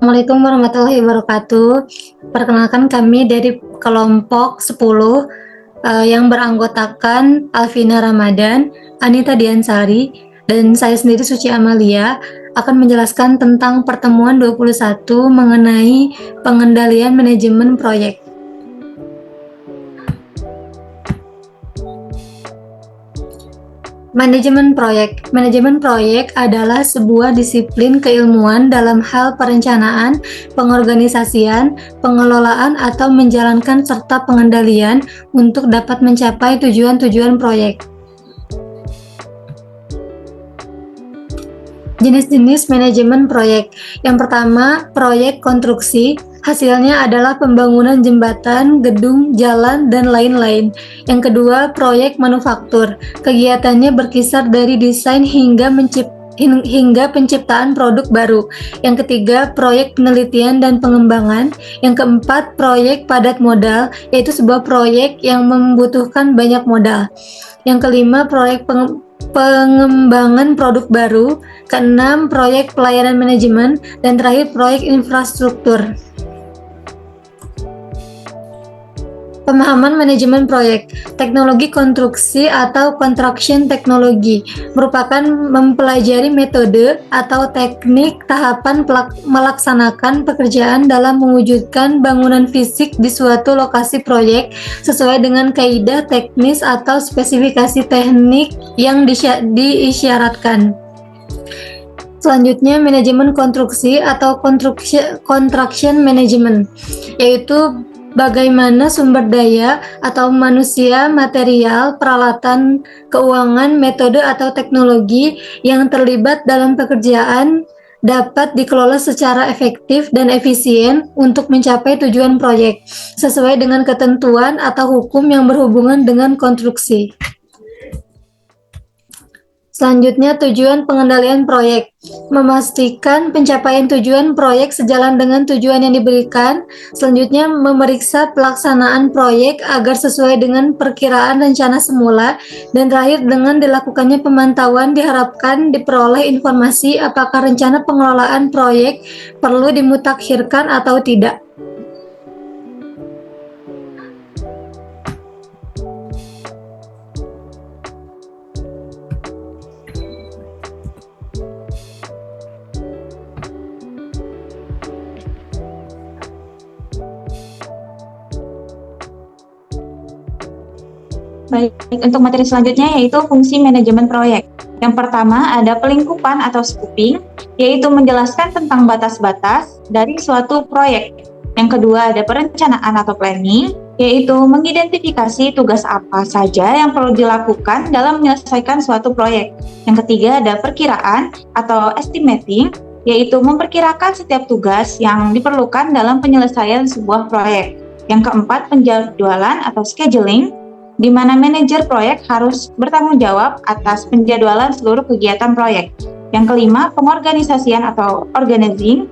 Assalamualaikum warahmatullahi wabarakatuh. Perkenalkan kami dari kelompok 10 yang beranggotakan Alvina Ramadan, Anita Diansari, dan saya sendiri Suci Amalia akan menjelaskan tentang pertemuan 21 mengenai pengendalian manajemen proyek. Manajemen proyek adalah sebuah disiplin keilmuan dalam hal perencanaan, pengorganisasian, pengelolaan, atau menjalankan serta pengendalian untuk dapat mencapai tujuan-tujuan proyek. Jenis-jenis manajemen proyek. Yang pertama, proyek konstruksi. Hasilnya adalah pembangunan jembatan, gedung, jalan, dan lain-lain. Yang kedua, proyek manufaktur. Kegiatannya berkisar dari desain hingga penciptaan produk baru. Yang ketiga, proyek penelitian dan pengembangan. Yang keempat, proyek padat modal, yaitu sebuah proyek yang membutuhkan banyak modal. Yang kelima, proyek pengembangan produk baru. Keenam, proyek pelayanan manajemen. Dan terakhir, proyek infrastruktur. Pemahaman manajemen proyek. Teknologi konstruksi atau construction technology merupakan mempelajari metode atau teknik tahapan melaksanakan pekerjaan dalam mewujudkan bangunan fisik di suatu lokasi proyek sesuai dengan kaidah teknis atau spesifikasi teknik yang diisyaratkan. Selanjutnya, manajemen konstruksi atau construction management, yaitu bagaimana sumber daya atau manusia, material, peralatan, keuangan, metode atau teknologi yang terlibat dalam pekerjaan dapat dikelola secara efektif dan efisien untuk mencapai tujuan proyek sesuai dengan ketentuan atau hukum yang berhubungan dengan konstruksi. Selanjutnya, tujuan pengendalian proyek. Memastikan pencapaian tujuan proyek sejalan dengan tujuan yang diberikan. Selanjutnya, memeriksa pelaksanaan proyek agar sesuai dengan perkiraan rencana semula. Dan terakhir, dengan dilakukannya pemantauan diharapkan diperoleh informasi apakah rencana pengelolaan proyek perlu dimutakhirkan atau tidak. Baik, untuk materi selanjutnya yaitu fungsi manajemen proyek. Yang pertama ada pelingkupan atau scoping, yaitu menjelaskan tentang batas-batas dari suatu proyek. Yang kedua ada perencanaan atau planning, yaitu mengidentifikasi tugas apa saja yang perlu dilakukan dalam menyelesaikan suatu proyek. Yang ketiga ada perkiraan atau estimating, yaitu memperkirakan setiap tugas yang diperlukan dalam penyelesaian sebuah proyek. Yang keempat penjadwalan atau scheduling, di mana manajer proyek harus bertanggung jawab atas penjadwalan seluruh kegiatan proyek. Yang kelima, pengorganisasian atau organizing,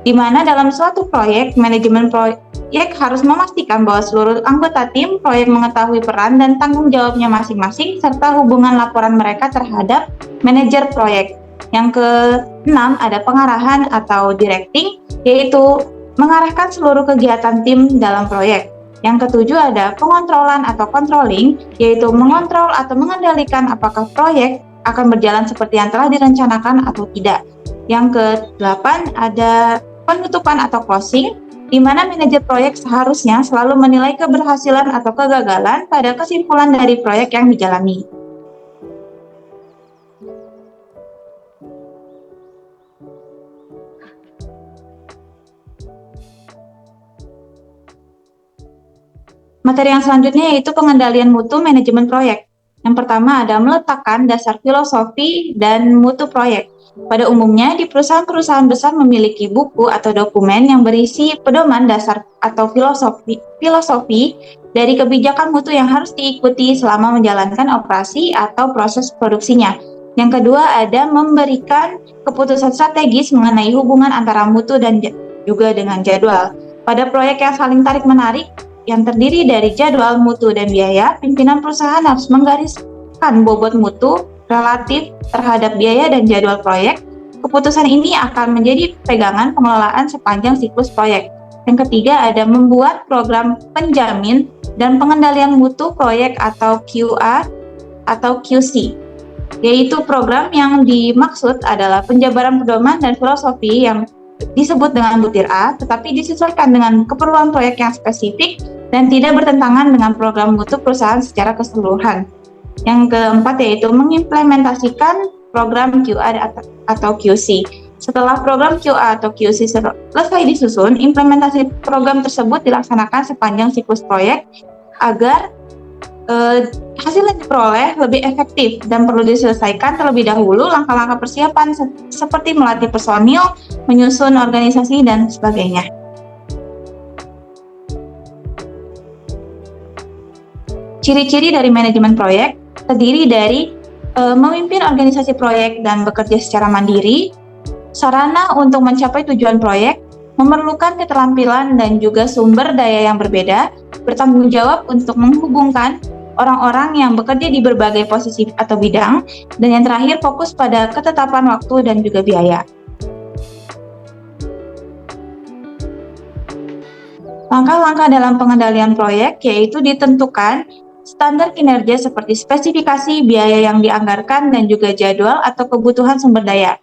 di mana dalam suatu proyek, manajemen proyek harus memastikan bahwa seluruh anggota tim proyek mengetahui peran dan tanggung jawabnya masing-masing, serta hubungan laporan mereka terhadap manajer proyek. Yang keenam, ada pengarahan atau directing, yaitu mengarahkan seluruh kegiatan tim dalam proyek. Yang ketujuh ada pengontrolan atau controlling, yaitu mengontrol atau mengendalikan apakah proyek akan berjalan seperti yang telah direncanakan atau tidak. Yang kedelapan ada penutupan atau closing, di mana manajer proyek seharusnya selalu menilai keberhasilan atau kegagalan pada kesimpulan dari proyek yang dijalani. Materi yang selanjutnya yaitu pengendalian mutu manajemen proyek. Yang pertama ada meletakkan dasar filosofi dan mutu proyek. Pada umumnya di perusahaan-perusahaan besar memiliki buku atau dokumen yang berisi pedoman dasar atau filosofi dari kebijakan mutu yang harus diikuti selama menjalankan operasi atau proses produksinya. Yang kedua ada memberikan keputusan strategis mengenai hubungan antara mutu dan juga dengan jadwal. Pada proyek yang saling tarik-menarik yang terdiri dari jadwal, mutu, dan biaya, pimpinan perusahaan harus menggariskan bobot mutu relatif terhadap biaya dan jadwal proyek Keputusan ini akan menjadi pegangan pengelolaan sepanjang siklus proyek. Yang ketiga ada membuat program penjamin dan pengendalian mutu proyek atau QA atau QC, yaitu program yang dimaksud adalah penjabaran pedoman dan filosofi yang disebut dengan butir A, tetapi disesuaikan dengan keperluan proyek yang spesifik dan tidak bertentangan dengan program mutu perusahaan secara keseluruhan. Yang keempat yaitu mengimplementasikan program QA atau QC. Setelah program QA atau QC selesai disusun, implementasi program tersebut dilaksanakan sepanjang siklus proyek agar hasil yang diperoleh lebih efektif dan perlu diselesaikan terlebih dahulu langkah-langkah persiapan seperti melatih personil, menyusun organisasi, dan sebagainya. Ciri-ciri dari manajemen proyek terdiri dari memimpin organisasi proyek dan bekerja secara mandiri, sarana untuk mencapai tujuan proyek, memerlukan keterampilan dan juga sumber daya yang berbeda, bertanggung jawab untuk menghubungkan orang-orang yang bekerja di berbagai posisi atau bidang, dan yang terakhir fokus pada ketetapan waktu dan juga biaya. Langkah-langkah dalam pengendalian proyek yaitu ditentukan standar kinerja seperti spesifikasi, biaya yang dianggarkan, dan juga jadwal atau kebutuhan sumber daya.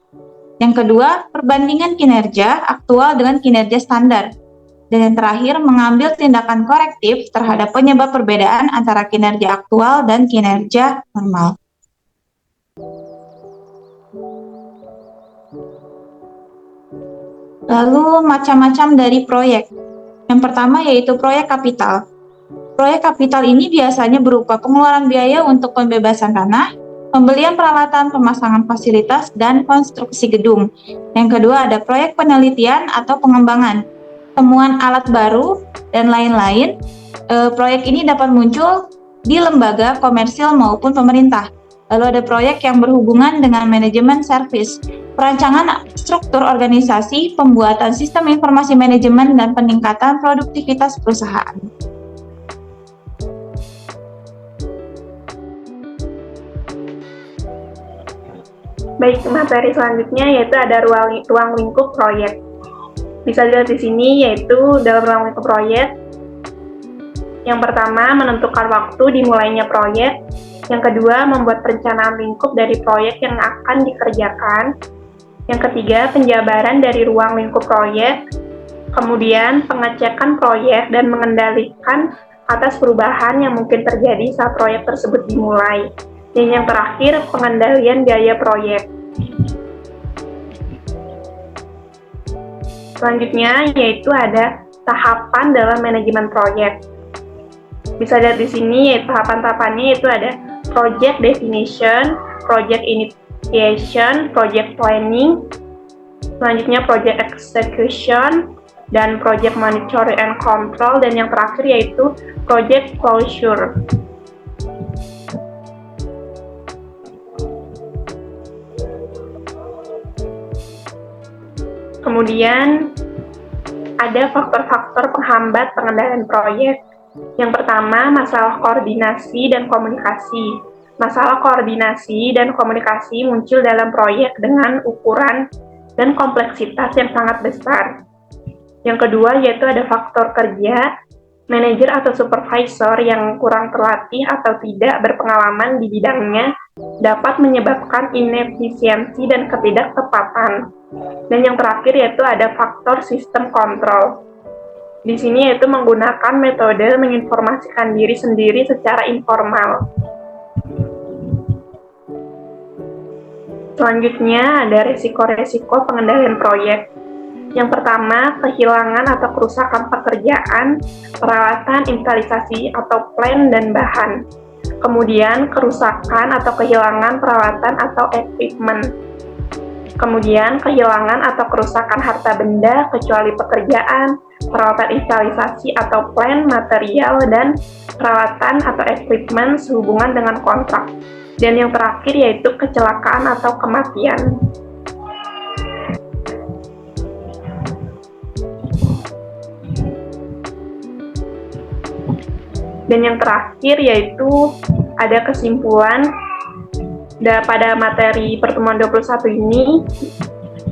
Yang kedua, perbandingan kinerja aktual dengan kinerja standar. Dan yang terakhir, mengambil tindakan korektif terhadap penyebab perbedaan antara kinerja aktual dan kinerja normal. Lalu, macam-macam dari proyek. Yang pertama yaitu proyek kapital. Proyek kapital ini biasanya berupa pengeluaran biaya untuk pembebasan tanah, pembelian peralatan, pemasangan fasilitas, dan konstruksi gedung. Yang kedua ada proyek penelitian atau pengembangan, temuan alat baru, dan lain-lain. Proyek ini dapat muncul di lembaga komersil maupun pemerintah. Lalu ada proyek yang berhubungan dengan manajemen servis, perancangan struktur organisasi, pembuatan sistem informasi manajemen, dan peningkatan produktivitas perusahaan. Baik, materi selanjutnya yaitu ada ruang lingkup proyek. Bisa dilihat di sini yaitu dalam ruang lingkup proyek. Yang pertama, menentukan waktu dimulainya proyek. Yang kedua, membuat perencanaan lingkup dari proyek yang akan dikerjakan. Yang ketiga, penjabaran dari ruang lingkup proyek. Kemudian, pengecekan proyek dan mengendalikan atas perubahan yang mungkin terjadi saat proyek tersebut dimulai. Dan yang terakhir, pengendalian biaya proyek. Selanjutnya yaitu ada tahapan dalam manajemen proyek. Bisa lihat di sini yaitu tahapan-tahapannya yaitu ada project definition, project initiation, project planning, selanjutnya project execution, dan project monitoring and control, dan yang terakhir yaitu project closure. Kemudian ada faktor-faktor penghambat pengendalian proyek. Yang pertama, masalah koordinasi dan komunikasi. Masalah koordinasi dan komunikasi muncul dalam proyek dengan ukuran dan kompleksitas yang sangat besar. Yang kedua, yaitu ada faktor kerja. Manajer atau supervisor yang kurang terlatih atau tidak berpengalaman di bidangnya dapat menyebabkan inefisiensi dan ketidaktepatan. Dan yang terakhir yaitu ada faktor sistem kontrol. Di sini yaitu menggunakan metode menginformasikan diri sendiri secara informal. Selanjutnya ada resiko-resiko pengendalian proyek. Yang pertama, kehilangan atau kerusakan pekerjaan, peralatan, instalasasi atau plan dan bahan. Kemudian, kerusakan atau kehilangan peralatan atau equipment. Kemudian, kehilangan atau kerusakan harta benda kecuali pekerjaan, peralatan instalasasi atau plan, material, dan peralatan atau equipment sehubungan dengan kontrak. Dan yang terakhir yaitu kecelakaan atau kematian. Dan yang terakhir yaitu ada kesimpulan pada materi pertemuan 21 ini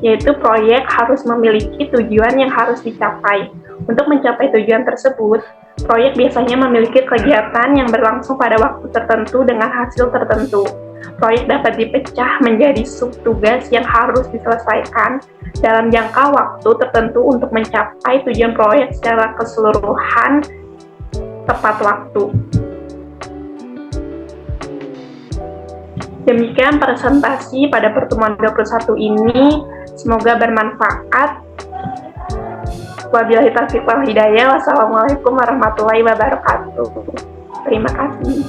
yaitu proyek harus memiliki tujuan yang harus dicapai. Untuk mencapai tujuan tersebut, proyek biasanya memiliki kegiatan yang berlangsung pada waktu tertentu dengan hasil tertentu. Proyek dapat dipecah menjadi subtugas yang harus diselesaikan dalam jangka waktu tertentu untuk mencapai tujuan proyek secara keseluruhan tepat waktu. Demikian presentasi pada pertemuan 21 ini, semoga bermanfaat. Wabillahi taufiq wal hidayah. Wassalamualaikum warahmatullahi wabarakatuh. Terima kasih.